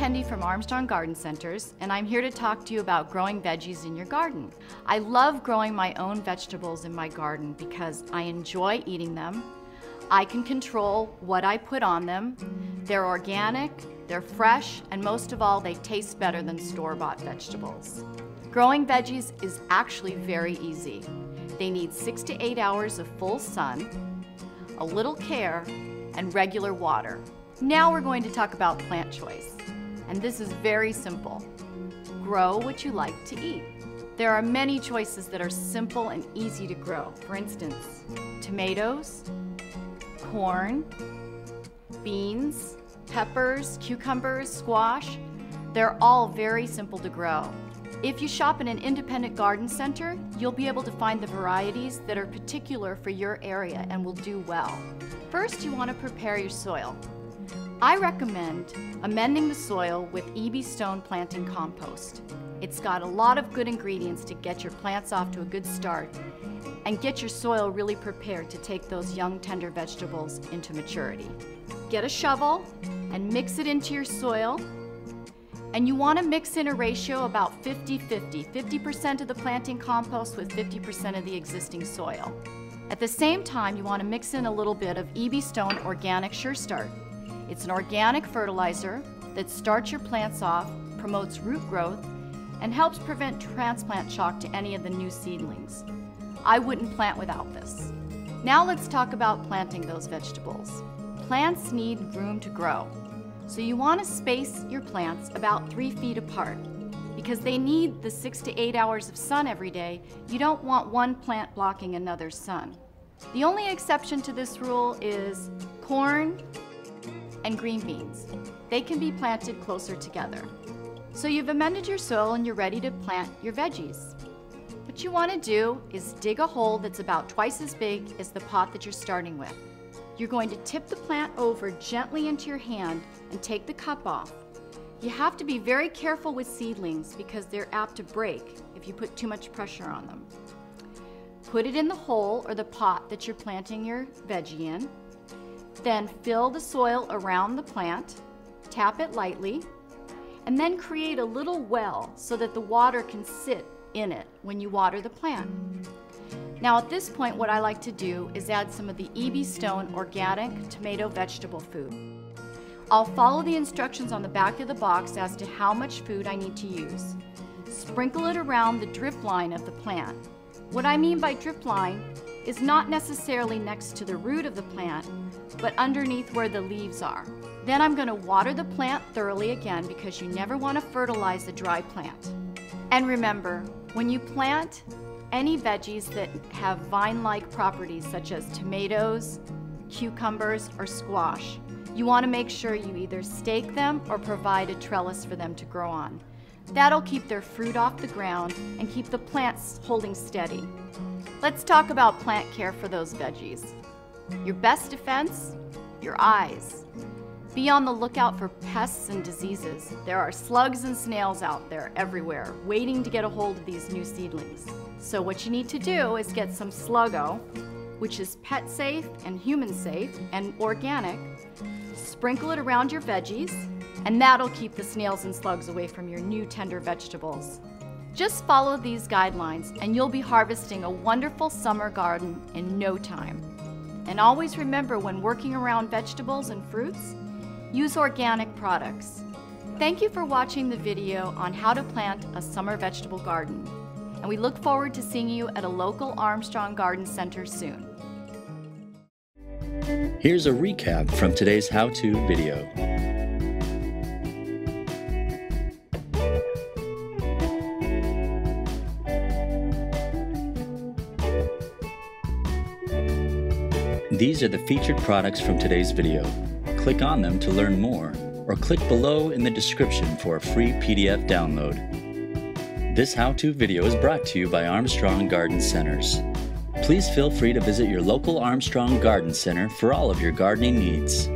Kendi from Armstrong Garden Centers, and I'm here to talk to you about growing veggies in your garden. I love growing my own vegetables in my garden because I enjoy eating them. I can control what I put on them. They're organic, they're fresh, and most of all, they taste better than store-bought vegetables. Growing veggies is actually very easy. They need 6 to 8 hours of full sun, a little care, and regular water. Now we're going to talk about plant choice. And this is very simple. Grow what you like to eat. There are many choices that are simple and easy to grow. For instance, tomatoes, corn, beans, peppers, cucumbers, squash. They're all very simple to grow. If you shop in an independent garden center, you'll be able to find the varieties that are particular for your area and will do well. First, you want to prepare your soil. I recommend amending the soil with EB Stone planting compost. It's got a lot of good ingredients to get your plants off to a good start and get your soil really prepared to take those young tender vegetables into maturity. Get a shovel and mix it into your soil. And you want to mix in a ratio about 50-50, 50% of the planting compost with 50% of the existing soil. At the same time, you want to mix in a little bit of EB Stone Organic Sure Start. It's an organic fertilizer that starts your plants off, promotes root growth, and helps prevent transplant shock to any of the new seedlings. I wouldn't plant without this. Now let's talk about planting those vegetables. Plants need room to grow, so you want to space your plants about 3 feet apart. Because they need the 6 to 8 hours of sun every day, you don't want one plant blocking another's sun. The only exception to this rule is corn and green beans. They can be planted closer together. So you've amended your soil and you're ready to plant your veggies. What you want to do is dig a hole that's about twice as big as the pot that you're starting with. You're going to tip the plant over gently into your hand and take the cup off. You have to be very careful with seedlings because they're apt to break if you put too much pressure on them. Put it in the hole or the pot that you're planting your veggie in. Then fill the soil around the plant, tap it lightly, and then create a little well so that the water can sit in it when you water the plant. Now at this point, what I like to do is add some of the EB Stone Organic Tomato Vegetable Food. I'll follow the instructions on the back of the box as to how much food I need to use. Sprinkle it around the drip line of the plant. What I mean by drip line is not necessarily next to the root of the plant, but underneath where the leaves are. Then I'm going to water the plant thoroughly again because you never want to fertilize a dry plant. And remember, when you plant any veggies that have vine-like properties such as tomatoes, cucumbers, or squash, you want to make sure you either stake them or provide a trellis for them to grow on. That'll keep their fruit off the ground and keep the plants holding steady. Let's talk about plant care for those veggies. Your best defense? Your eyes. Be on the lookout for pests and diseases. There are slugs and snails out there everywhere, waiting to get a hold of these new seedlings. So what you need to do is get some Sluggo, which is pet safe and human safe and organic. Sprinkle it around your veggies, and that'll keep the snails and slugs away from your new tender vegetables. Just follow these guidelines and you'll be harvesting a wonderful summer garden in no time. And always remember, when working around vegetables and fruits, use organic products. Thank you for watching the video on how to plant a summer vegetable garden. And we look forward to seeing you at a local Armstrong Garden Center soon. Here's a recap from today's how-to video. These are the featured products from today's video. Click on them to learn more, or click below in the description for a free PDF download. This how-to video is brought to you by Armstrong Garden Centers. Please feel free to visit your local Armstrong Garden Center for all of your gardening needs.